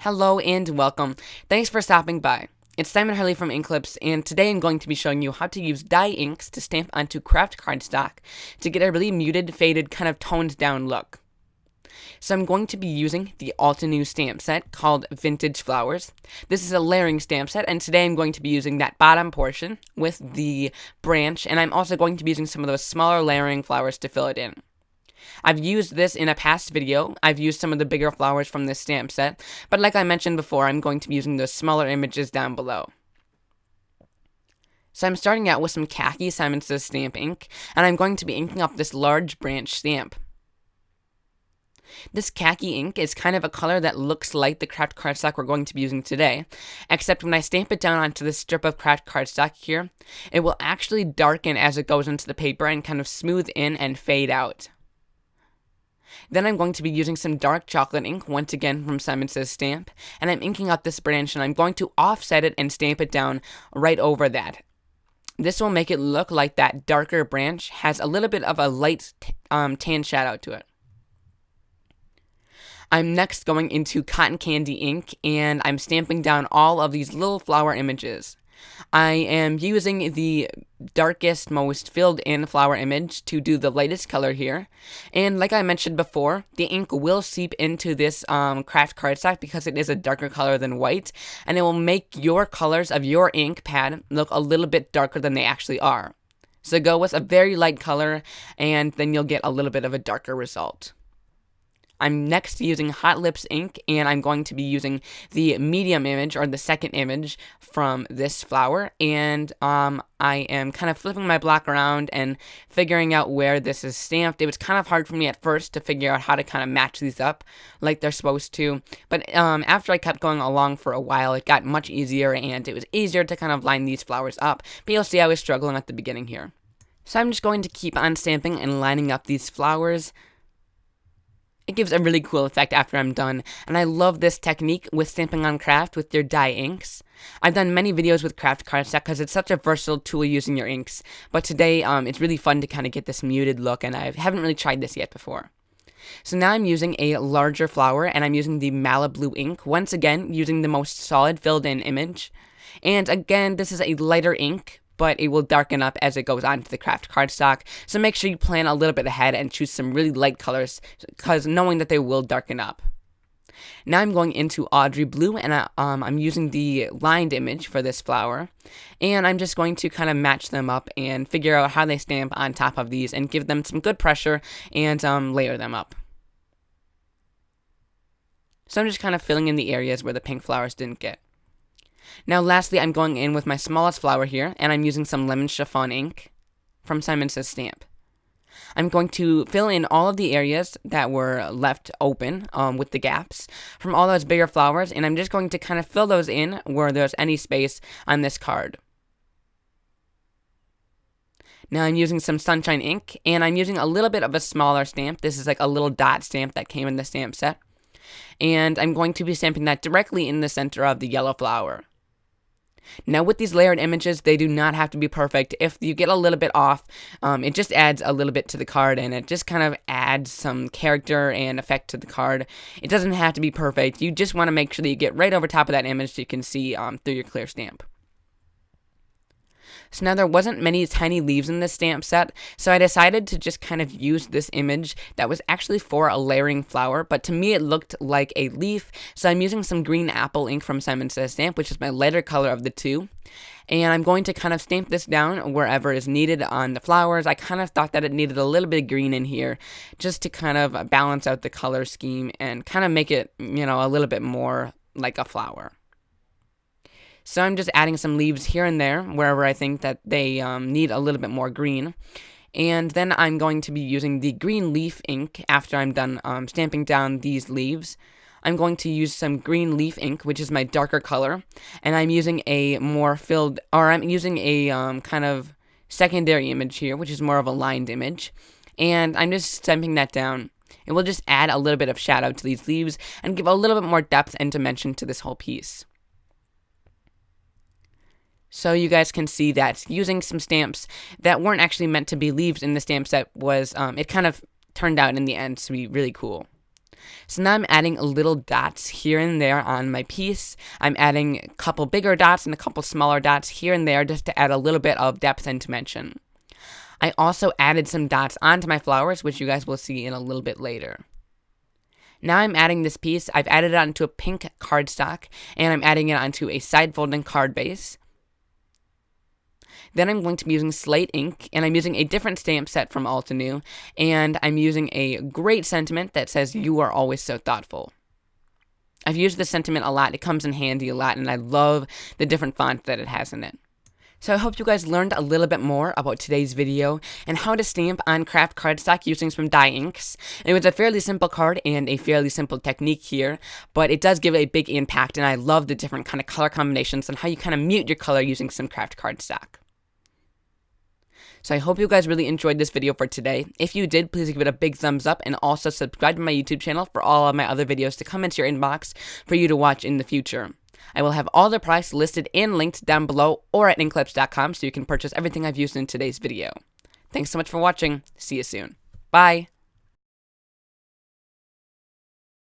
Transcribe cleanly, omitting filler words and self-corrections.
Hello and welcome. Thanks for stopping by. It's Simon Hurley from Inklips, and today I'm going to be showing you how to use dye inks to stamp onto kraft cardstock to get a really muted, faded, kind of toned down look. So I'm going to be using the Altenew stamp set called Vintage Flowers. This is a layering stamp set, and today I'm going to be using that bottom portion with the branch, and I'm also going to be using some of those smaller layering flowers to fill it in. I've used this in a past video. I've used some of the bigger flowers from this stamp set, but like I mentioned before, I'm going to be using those smaller images down below. So I'm starting out with some khaki Simon Says stamp ink, and I'm going to be inking up this large branch stamp. This khaki ink is kind of a color that looks like the kraft cardstock we're going to be using today, except when I stamp it down onto this strip of kraft cardstock here, it will actually darken as it goes into the paper and kind of smooth in and fade out. Then I'm going to be using some dark chocolate ink, once again from Simon Says Stamp, and I'm inking up this branch, and I'm going to offset it and stamp it down right over that. This will make it look like that darker branch has a little bit of a light tan shadow to it. I'm next going into cotton candy ink, and I'm stamping down all of these little flower images. I am using the darkest, most filled in flower image to do the lightest color here. And like I mentioned before, the ink will seep into this kraft cardstock because it is a darker color than white, and it will make your colors of your ink pad look a little bit darker than they actually are. So go with a very light color, and then you'll get a little bit of a darker result. I'm next using Hot Lips ink, and I'm going to be using the medium image, or the second image, from this flower, and I am kind of flipping my block around and figuring out where this is stamped. It was kind of hard for me at first to figure out how to kind of match these up like they're supposed to, but after I kept going along for a while, it got much easier, and it was easier to kind of line these flowers up, but you'll see I was struggling at the beginning here. So I'm just going to keep on stamping and lining up these flowers. It gives a really cool effect after I'm done, and I love this technique with stamping on kraft with your dye inks. I've done many videos with kraft cardstock because it's such a versatile tool using your inks, but today it's really fun to kind of get this muted look, and I haven't really tried this yet before. So now I'm using a larger flower, and I'm using the Malibu ink, once again using the most solid filled in image. And again, this is a lighter ink, but it will darken up as it goes on to the kraft cardstock, so make sure you plan a little bit ahead and choose some really light colors, because knowing that they will darken up. Now I'm going into Audrey Blue, and I'm using the lined image for this flower, and I'm just going to kind of match them up and figure out how they stamp on top of these and give them some good pressure and layer them up. So I'm just kind of filling in the areas where the pink flowers didn't get. Now lastly, I'm going in with my smallest flower here, and I'm using some lemon chiffon ink from Simon Says Stamp. I'm going to fill in all of the areas that were left open with the gaps from all those bigger flowers, and I'm just going to kind of fill those in where there's any space on this card. Now I'm using some sunshine ink, and I'm using a little bit of a smaller stamp. This is like a little dot stamp that came in the stamp set. And I'm going to be stamping that directly in the center of the yellow flower. Now with these layered images, they do not have to be perfect. If you get a little bit off, it just adds a little bit to the card, and it just kind of adds some character and effect to the card. It doesn't have to be perfect. You just want to make sure that you get right over top of that image so you can see through your clear stamp. So now there wasn't many tiny leaves in this stamp set, so I decided to just kind of use this image that was actually for a layering flower, but to me it looked like a leaf, so I'm using some green apple ink from Simon Says Stamp, which is my lighter color of the two, and I'm going to kind of stamp this down wherever is needed on the flowers. I kind of thought that it needed a little bit of green in here just to kind of balance out the color scheme and kind of make it, a little bit more like a flower. So I'm just adding some leaves here and there wherever I think that they need a little bit more green. And then I'm going to be using the green leaf ink after I'm done stamping down these leaves. I'm going to use some green leaf ink, which is my darker color. And I'm using a more filled, or I'm using a kind of secondary image here, which is more of a lined image. And I'm just stamping that down. It will just add a little bit of shadow to these leaves and give a little bit more depth and dimension to this whole piece. So you guys can see that using some stamps that weren't actually meant to be leaves in the stamp set was, it kind of turned out in the end to be really cool. So now I'm adding little dots here and there on my piece. I'm adding a couple bigger dots and a couple smaller dots here and there just to add a little bit of depth and dimension. I also added some dots onto my flowers, which you guys will see in a little bit later. Now I'm adding this piece. I've added it onto a pink cardstock, and I'm adding it onto a side folding card base. Then I'm going to be using slate ink, and I'm using a different stamp set from Altenew, and I'm using a great sentiment that says, "You are always so thoughtful." I've used this sentiment a lot. It comes in handy a lot, and I love the different font that it has in it. So I hope you guys learned a little bit more about today's video and how to stamp on craft cardstock using some dye inks. It was a fairly simple card and a fairly simple technique here, but it does give it a big impact, and I love the different kind of color combinations and how you kind of mute your color using some craft cardstock. So I hope you guys really enjoyed this video for today. If you did, please give it a big thumbs up and also subscribe to my YouTube channel for all of my other videos to come into your inbox for you to watch in the future. I will have all the products listed and linked down below or at inkclips.com so you can purchase everything I've used in today's video. Thanks so much for watching. See you soon. Bye.